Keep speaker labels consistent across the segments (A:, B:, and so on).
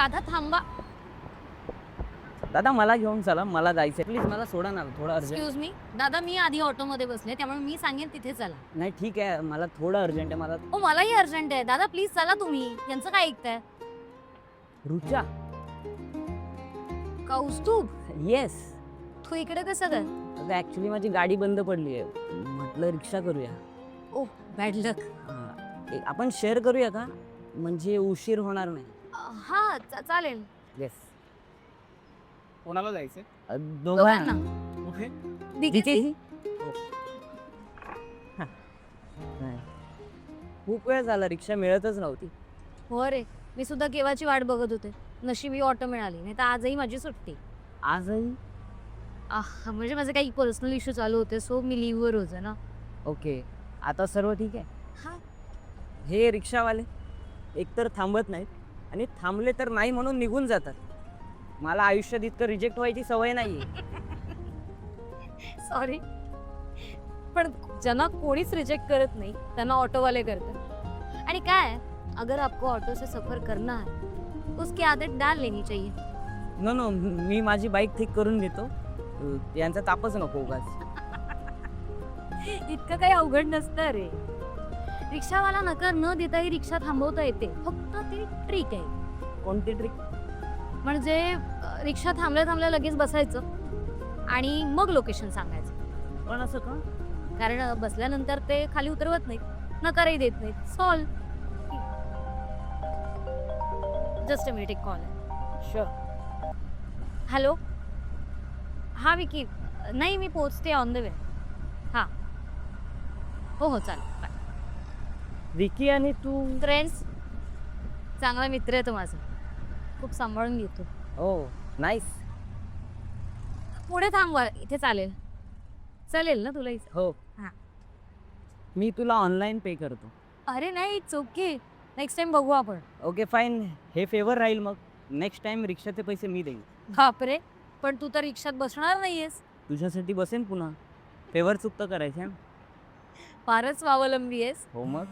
A: दादा थांबा.
B: दादा मला घेऊन चला, मला जायचंय. प्लीज मला सोडा ना, थोडं अर्जंट.
A: एक्सक्यूज मी दादा, मी आधी ऑटोमध्ये बसले त्यामुळे मी सांगेन तिथे चला.
B: नाही ठीक आहे, मला थोडं अर्जंट आहे. मला
A: हो मलाही अर्जंट आहे दादा, प्लीज चला तुम्ही. यांचं काय ऐकताय?
B: रुचा.
A: कौस्तुभ,
B: येस.
A: तू इकडे कसं काय?
B: ऍक्च्युली माझी गाडी बंद पडली आहे, म्हटलं रिक्षा करूया.
A: ओ बॅड लक.
B: आपण शेअर करूया का, म्हणजे उशीर होणार नाही.
A: हा चालेल.
B: येस.
C: कोणाला जायचंय?
B: दोघांना.
C: कुठे?
A: दिघेची.
B: नाही. खूप वेळ झाला, रिक्षा मिळतच नव्हती.
A: हो रे, मी सुद्धा केव्हाची वाट बघत होते. नशिबी ऑटो मिळाली, नाही तर आजही माझी सुट्टी.
B: आजही?
A: म्हणजे माझे काही पर्सनल इश्यू चालू होते, सो मी लिव्हवर होते ना.
B: ओके, आता सर्व ठीक आहे.
A: हा.
B: हे रिक्षावाले एकतर थांबत नाहीत, आणि थांबले तर नाही म्हणून निघून जातात. मला आयुष्यात इतकं रिजेक्ट व्हायची सवय नाहीये.
A: सॉरी, पण ज्यांना कोणीच रिजेक्ट करत नाही त्यांना ऑटोवाले करतात. आणि काय, अगर आपको ऑटो से सफर करना है तो उसकी आदत डाल लेनी चाहिए.
B: नो नो, मी माझी बाईक ठीक करून घेतो. यांचा तापच नको उगाच.
A: इतकं काही अवघड नसतं रे. रिक्षावाला नकार न देताही रिक्षा थांबवता येते, फक्त ती ट्रिक आहे.
B: कोणती ट्रिक?
A: म्हणजे रिक्षा थांबल्या थांबल्या लगेच बसायचं आणि मग लोकेशन सांगायचं.
B: पण असं का?
A: कारण बसल्यानंतर ते खाली उतरवत नाहीत, नकारही देत नाहीत. सॉल्व. जस्ट अ मिनिट, एक कॉल आहे.
B: श्योर.
A: हॅलो. हा विकी, नाही मी पोचते, ऑन द वे. हां हो हो चालेल, बाय.
B: विकी आणि तू?
A: फ्रेंड्स. चांगला मित्र आहे तो माझा, खूप सांभाळून घेतो.
B: ओ नाईस.
A: पुढे थांबवा, इथे चालेल. चालेल ना तुला इथे?
B: हो.
A: हां.
B: मी तुला ऑनलाईन पे करतो.
A: अरे नाही, इट्स ओके. नेक्स्ट टाइम बघू आपण.
B: ओके फाईन, हे फेवर राहील. मग नेक्स्ट टाइम रिक्षाचे पैसे मी देईन.
A: बापरे, पण तू तर रिक्षात बसणार नाहीयेस.
B: तुझ्यासाठी बसेन पुन्हा. फेवर चुकतं करायचं आहे.
A: फारच स्वावलंबी आहेस.
B: हो मग.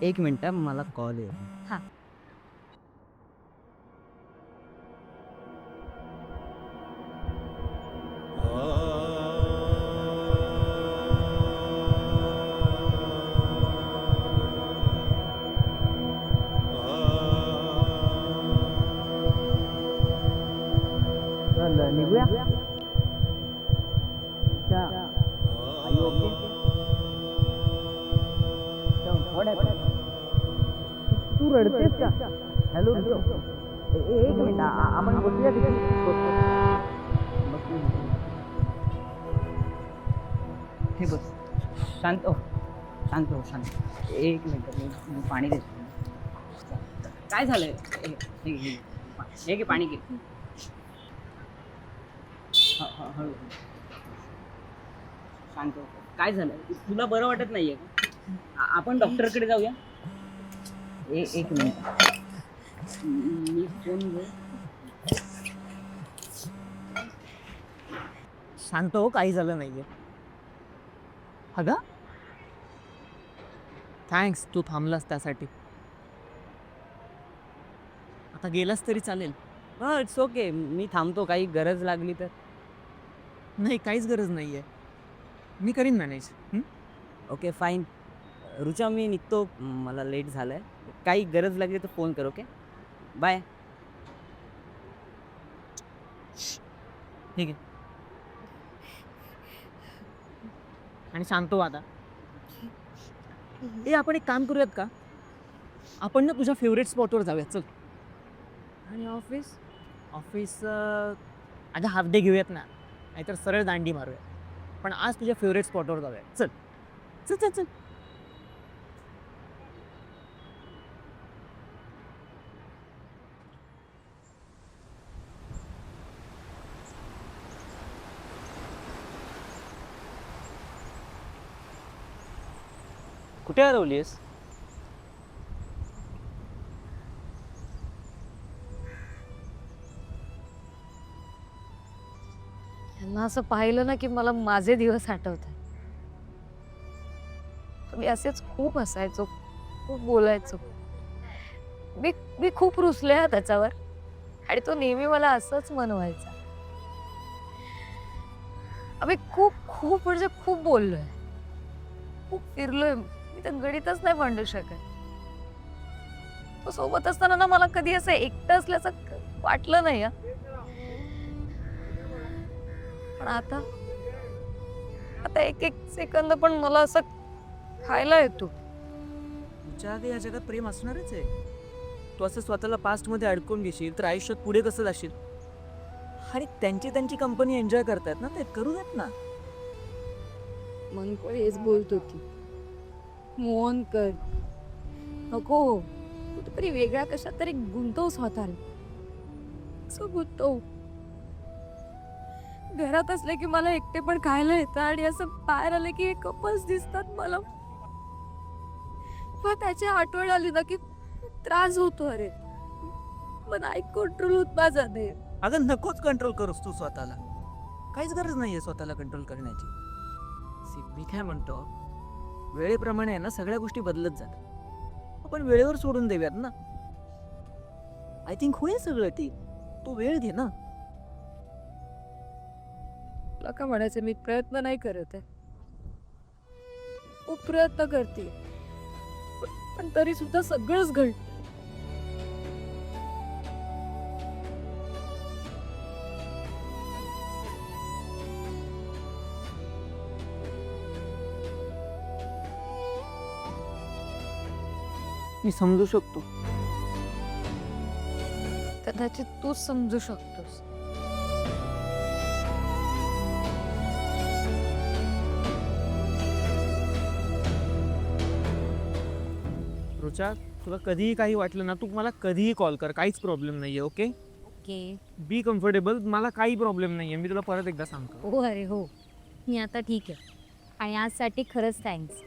B: एक मिनटं, मला कॉल आहे.
A: हां.
B: निघूया. तू रडतेस का? हॅलो. एक मिनिट, आपण बसूया तिथे. हे बस. शांत हो, शांत हो, शांत. एक मिनिट, मी पाणी देतो. काय झालंय? हे घे पाणी, घे. हळू. शांत हो. काय झालं? तुला बरं वाटत नाहीये का? आपण डॉक्टरकडे जाऊया. एक मिनिट, मी फोन घे. शांत हो, काही झालं नाहीये.
C: अगं थँक्स, तू थांबलास त्यासाठी. आता गेलास तरी चालेल.
B: हां, इट्स ओके. मी थांबतो, काही गरज लागली तर.
C: नाही, काहीच गरज नाही आहे, मी करीन मॅनेज.
B: Okay fine. रुचा, मी निघतो, मला लेट झालंय. काही गरज लागली तर फोन कर. Okay, bye.
C: ठीक आहे. आणि शांत हो आता. आपण एक काम करूयात का, आपण ना तुझ्या फेवरेट स्पॉटवर जाऊयात. चल.
A: आणि ऑफिस?
C: ऑफिस आता हाफ डे घेऊयात ना, नाहीतर सरळ दांडी मारूया. पण आज तुझ्या फेवरेट स्पॉटवर जाऊया. चल चल चल चल.
B: कुठे हरवलीस?
A: यांना असं पाहिलं ना की मला माझे दिवस आठवतात. मी असेच खूप हसायचो, खूप बोलायचो. मी खूप रुसले आहे त्याच्यावर आणि तो नेहमी मला असंच मनवायचा. आम्ही खूप खूप म्हणजे खूप बोललोय, खूप फिरलोय. मी तर गणितच नाही मांडू शकत. तो सोबत असताना ना मला कधी असं एकटं असल्याचं वाटलं नाही हा. पण आता आता एक एक सेकंद पण मला असं खायला येतो.
C: तुझ्या आधी या जगात प्रेम असणारच आहे. तू असं स्वतःला पास्ट मध्ये अडकून घेशील तर आयुष्यात पुढे कसं जाशील? आणि त्यांची कंपनी एन्जॉय करतायत ना, ते करू देत ना.
A: मन पण हेच बोलत होती, मोहन कर, नको कुठेतरी वेगळ्या कशात तरी गुंतव स्वतःला. असं गुंतव. घरात असले की मला एकटे पण खायला येतं आणि असं बाहेर आले की कपल्स दिसतात मला. पण त्याची आठवण आली ना की त्रास होतो. अरे पण आई कंट्रोल होत माझा नाही.
C: अगं नकोच कंट्रोल करूस तू स्वतःला. काहीच गरज नाहीये स्वतःला कंट्रोल करण्याची. मी काय म्हणतो, वेळेप्रमाणे आहे ना सगळ्या गोष्टी बदलत जातात. आपण वेळेवर सोडून देऊयात ना. आय थिंक होईल सगळं ठीक. तू वेळ घे ना.
A: तुला काय म्हणायचं, मी प्रयत्न नाही करत आहे. खूप प्रयत्न करते पण तरी सुद्धा सगळंच घडतं.
C: मी समजू शकतो.
A: कदाचित तूच समजू शकतोस.
C: रुचा, तुला कधीही काही वाटलं ना, तू मला कधीही कॉल कर. काहीच प्रॉब्लेम नाहीये. Okay,
A: okay.
C: Be comfortable. मला काही प्रॉब्लेम नाहीये. मी तुला परत एकदा सांगतो.
A: हो अरे हो, मी आता ठीक आहे. आणि आजसाठी खरंच थँक्स.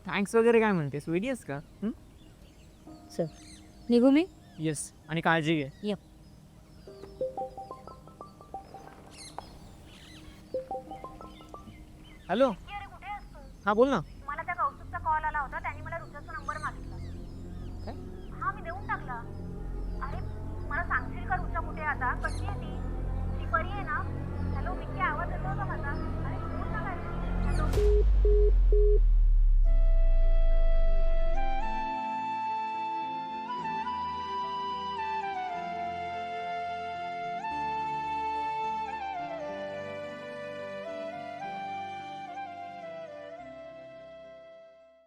C: थँक्स वगैरे काय म्हणतेस? वेडी आहेस का?
A: चल निघू मी.
C: येस, आणि काळजी घे.
A: Yep.
C: हॅलो. हा बोल ना.
D: मला त्या कौस्तुभचा कॉल आला होता. त्यांनी मला रुचाचा नंबर मागितला.
C: काय?
D: हा, मी देऊन टाकला. अरे मला सांगशील का रुचा कुठे आहे आता? कशी आहे ती? ती बरी आहे ना? हॅलो विकी, आवाज येतो का?